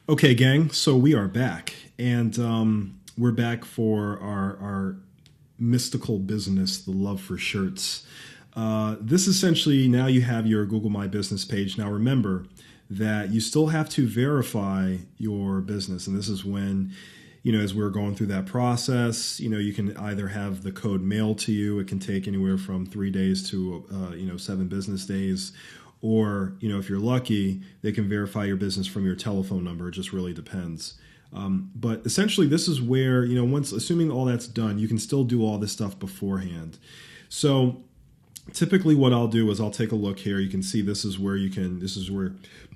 Okay, gang. So we are back, and we're back for our mystical business, the love for shirts. This essentially now you have your Google My Business page. Now remember that you still have to verify your business, and this is when as we're going through that process, you can either have the code mailed to you. It can take anywhere from 3 days to 7 business days, or if you're lucky, they can verify your business from your telephone number. It just really depends. But essentially, this is where once assuming all that's done, you can still do all this stuff beforehand. So typically what I'll do is I'll take a look here. You can see this is where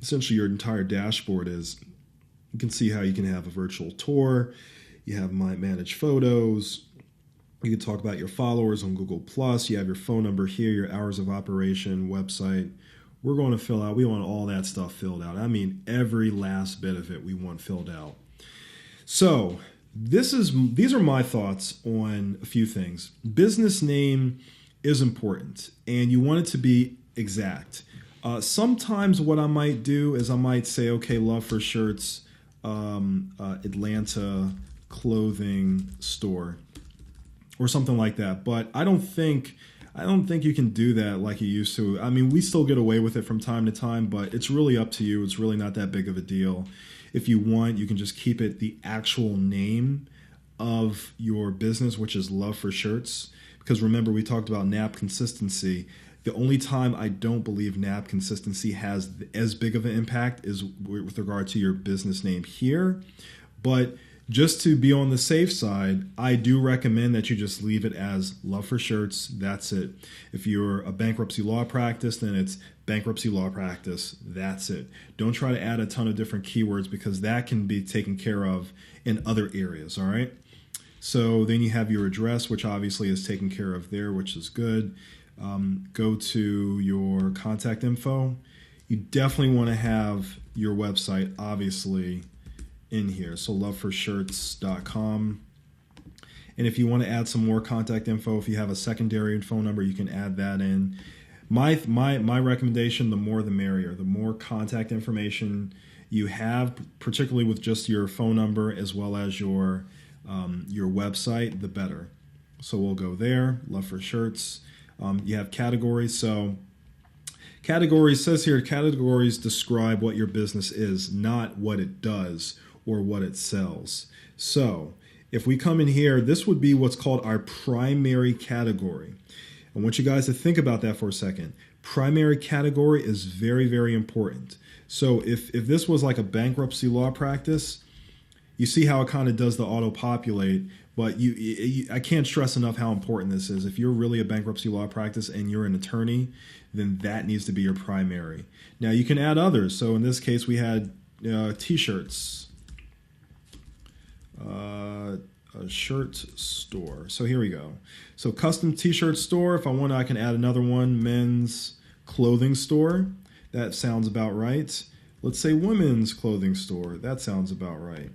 essentially your entire dashboard is. You can see how you can have a virtual tour. You have my manage photos. You can talk about your followers on Google Plus. You have your phone number here, your hours of operation, website. We want all that stuff filled out. I mean, every last bit of it we want filled out. So these are my thoughts on a few things. Business name is important, and you want it to be exact. Sometimes what I might do is I might say, okay, Love for Shirts, Atlanta clothing store, or something like that. But I don't think you can do that like you used to. I mean, we still get away with it from time to time, but it's really up to you. It's really not that big of a deal. If you want, you can just keep it the actual name of your business, which is Love for Shirts. Because remember, we talked about NAP consistency. The only time I don't believe NAP consistency has as big of an impact is with regard to your business name here. But just to be on the safe side, I do recommend that you just leave it as Love for Shirts. That's it. If you're a bankruptcy law practice, then it's bankruptcy law practice. That's it. Don't try to add a ton of different keywords because that can be taken care of in other areas, all right? So then you have your address, which obviously is taken care of there, which is good. Go to your contact info. You definitely want to have your website, obviously, in here. So loveforshirts.com. And if you want to add some more contact info, if you have a secondary phone number, you can add that in. My recommendation, the more the merrier. The more contact information you have, particularly with just your phone number as well as your website, the better. So we'll go there, Love for Shirts. You have categories. So categories says here, categories describe what your business is, not what it does or what it sells. So if we come in here, this would be what's called our primary category. I want you guys to think about that for a second. Primary category is very, very important. So if this was like a bankruptcy law practice, you see how it kind of does the auto-populate, but I can't stress enough how important this is. If you're really a bankruptcy law practice and you're an attorney, then that needs to be your primary. Now, you can add others. So in this case, we had T-shirts, a shirt store. So here we go. So custom T-shirt store. If I want, I can add another one, men's clothing store. That sounds about right. Let's say women's clothing store. That sounds about right.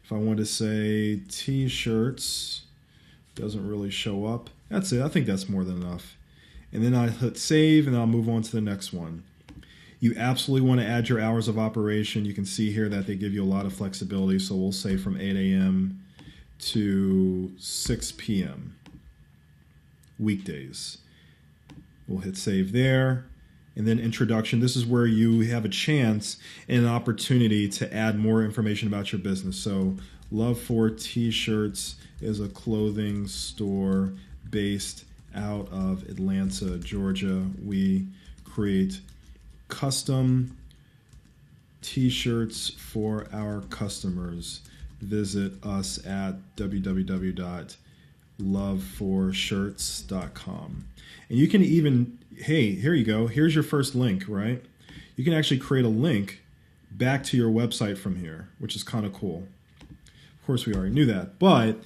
If I want to say T-shirts, doesn't really show up. That's it. I think that's more than enough. And then I hit save, and I'll move on to the next one. You absolutely want to add your hours of operation. You can see here that they give you a lot of flexibility. So we'll say from 8 a.m. to 6 p.m. weekdays. We'll hit save there. And then introduction. This is where you have a chance and an opportunity to add more information about your business. So Love for T-shirts is a clothing store based out of Atlanta, Georgia. We create custom T-shirts for our customers. Visit us at www.loveforshirts.com. And you can even, hey, here you go. Here's your first link, right? You can actually create a link back to your website from here, which is kind of cool. Of course, we already knew that, but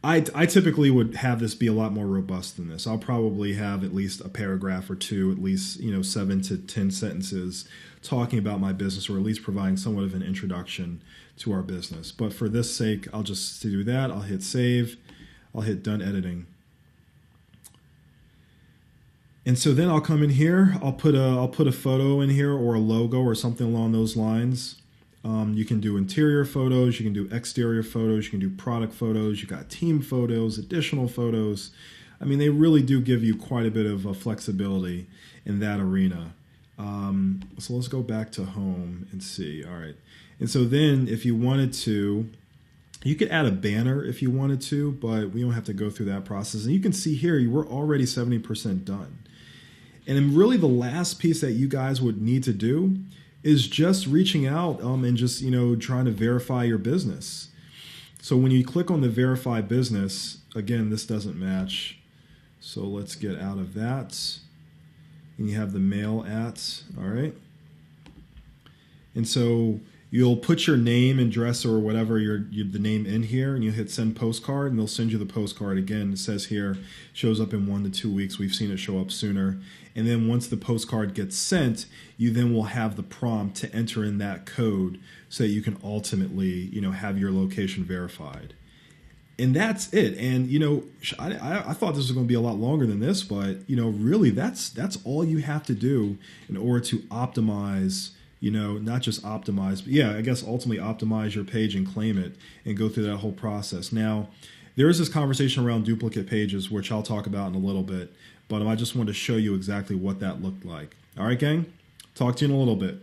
I typically would have this be a lot more robust than this. I'll probably have at least a paragraph or two, at least 7 to 10 sentences talking about my business, or at least providing somewhat of an introduction to our business. But for this sake, I'll just do that. I'll hit save. I'll hit done editing. And so then I'll come in here. I'll put a photo in here or a logo or something along those lines. You can do interior photos, you can do exterior photos, you can do product photos, you got team photos, additional photos. I mean, they really do give you quite a bit of flexibility in that arena. So let's go back to home and see. All right. And so then if you wanted to, you could add a banner if you wanted to, but we don't have to go through that process. And you can see here, you were already 70% done. And then really the last piece that you guys would need to do is just reaching out and just, trying to verify your business. So when you click on the verify business, again, this doesn't match. So let's get out of that. And you have the mail at, all right. And so you'll put your name and address or whatever the name in here, and you hit send postcard, and they'll send you the postcard. Again, it says here, shows up in 1 to 2 weeks. We've seen it show up sooner. And then once the postcard gets sent, you then will have the prompt to enter in that code so that you can ultimately, have your location verified. And that's it. And, I thought this was going to be a lot longer than this, but, really that's all you have to do in order to optimize, not just optimize, but I guess ultimately optimize your page and claim it and go through that whole process. Now, there is this conversation around duplicate pages, which I'll talk about in a little bit, but I just wanted to show you exactly what that looked like. All right, gang? Talk to you in a little bit.